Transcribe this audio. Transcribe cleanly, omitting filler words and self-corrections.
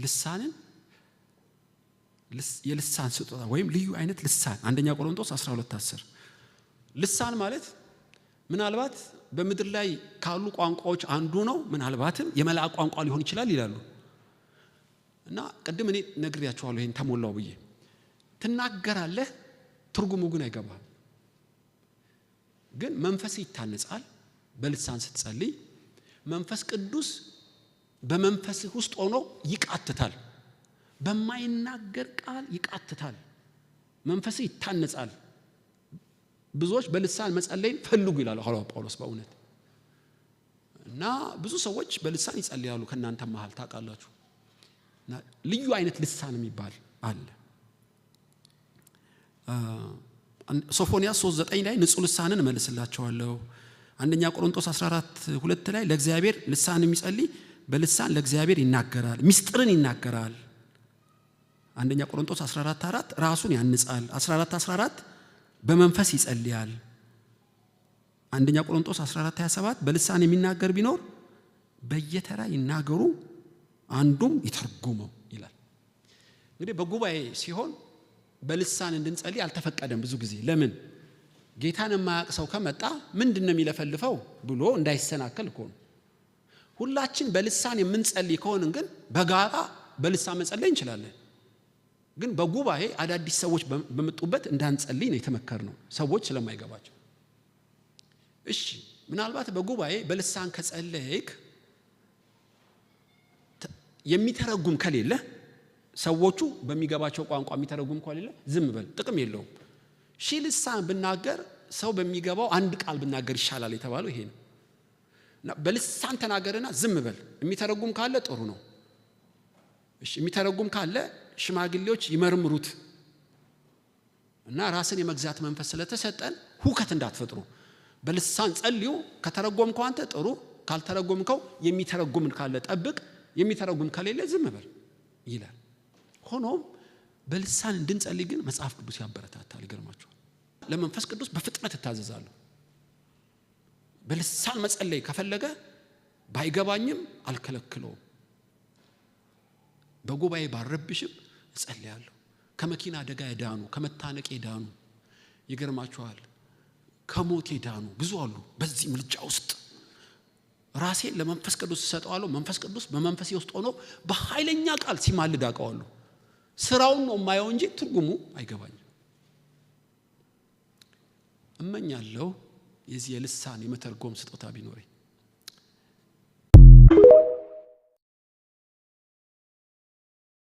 ልሳንን የልሳን ስጦታ ወይም ልዩ አይነት ልሳን አንደኛ ቆሮንቶስ 12:10 ልሳን ማለት ምናልባት በምድር ላይ ካሉ ቋንቋዎች አንዱ ነው ምናልባትም የመላእክት ቋንቋ ሊሆን ይችላል ይላሉ እና ቀደም እኔ ነግሬያችኋለሁ ይሄን ተሞላው ብዬ ትናገራለህ ትርጉሙ ግን አይገባም ግን መንፈስ ይታነጻል በልሳን ስትጸልይ መንፈስ ቅዱስ በመንፈስ ውስጥ ሆኖ ይቃትታል በማይናገር ቃል ይቃትታል መንፈስ ይታነጻል ብዙዎች በልሳን መጸለይን ፈልጉ ይላል ሐዋርያው ጳውሎስ በእውነት እና ብዙ ሰዎች በልሳን ይጸልያሉ ከናንተ መሃል ታውቃላችሁ እና ልዩ አይነት ልሳን የሚባል አለ ሶፎንያስ 3:9 ላይ ንጹህ ልሳንን መልስላቸዋለሁ አንደኛ ቆሮንቶስ 14:2 ላይ ለእግዚአብሔር ልሳን የሚጸልይ በልሳን ለእግዚአብሔር ይናገራል ሚስጥርን ይናገራል አንደኛ ቆሮንቶስ 14:4 ራሱን ያንጻል 14:14 በመንፈስ ይጸልያል አንደኛ ቆሮንቶስ 14:27 በልሳን የሚናገር ቢኖር በየተራ ይናገሩ አንዱም ይተርጉመው ይላል እንግዲህ በጉባኤ ሲሆን በልሳን እንድንጸልይ አልተፈቀደም ብዙ ጊዜ ለምን ጌታን የማያውቅ ሰው ከመጣ ምንድነው የሚለፈልፈው ብሎ እንዳይሰናከል እኮ ሁላችን በልሳን የምንጸልይ ከሆነን ግን በጋራ በልሳን መጸለይ እንችላለን ግን በጉባኤ አዳዲስ ሰዎች በመጡበት እንዳንጸልይ ነው የተመከርነው ሰዎች ስለማይገባቸው እሺ ምናልባት በጉባኤ በልሳን ከጸለይክ የሚተረጉም ከሌለ ሰዎቹ በሚገባቸው ቋንቋ የሚተረጉም ከሌለ ዝም በል ጥቅም የለውም ልሳን ብናገር ሰው በሚገባው አንድ ቃል ብናገር ይሻላል የተባለው ይሄ ነው እና በልሳን ተናገርና ዝም በል የሚተረጉም ካለ ጥሩ ነው እሺ የሚተረጉም ካለ ሽማግሌዎች ይመርምሩት እና ራስን የመግዛት መንፈስ ስለተሰጠን ሁከት እንዳትፈጥሩ በልሳን ጸልዩ ከተረጎምከው አንተ ጥሩ ካልተረጎምከው የሚተረጉምን ካለ ጠብቅ የሚተረጉም ከሌለ ዝም በል ይላል ሆኖም በልሳን እንድንጸልይ ግን መጽሐፍ ቅዱስ ያበረታታል ይገርማችኋል ለመንፈስ ቅዱስ በፍጥነት ተታዘዛሉ በልሳን መጸለይ ከፈለገ ባይገባኝም አልከለክለውም በጉባኤ ባረብሽም እጸልያለሁ ከመኪና አደጋ ይዳኑ ከመታነቅ ይዳኑ ይገርማችኋል ከሞት ይዳኑ ብዙ አሉ በዚህ ምልጫ ውስጥ ራሴን ለመንፈስ ቅዱስ ሰጠዋለሁ መንፈስ ቅዱስ በመንፈስ ውስጥ ሆኖ በኃይለኛ ቃል ሲማልድ አቀዋለሁ ስራውን ነው ማየው እንጂ ትርጉሙ አይገባኝም እመኛለሁ የዚህ የልሳን የመተርጎም ስጦታ ቢኖርኝ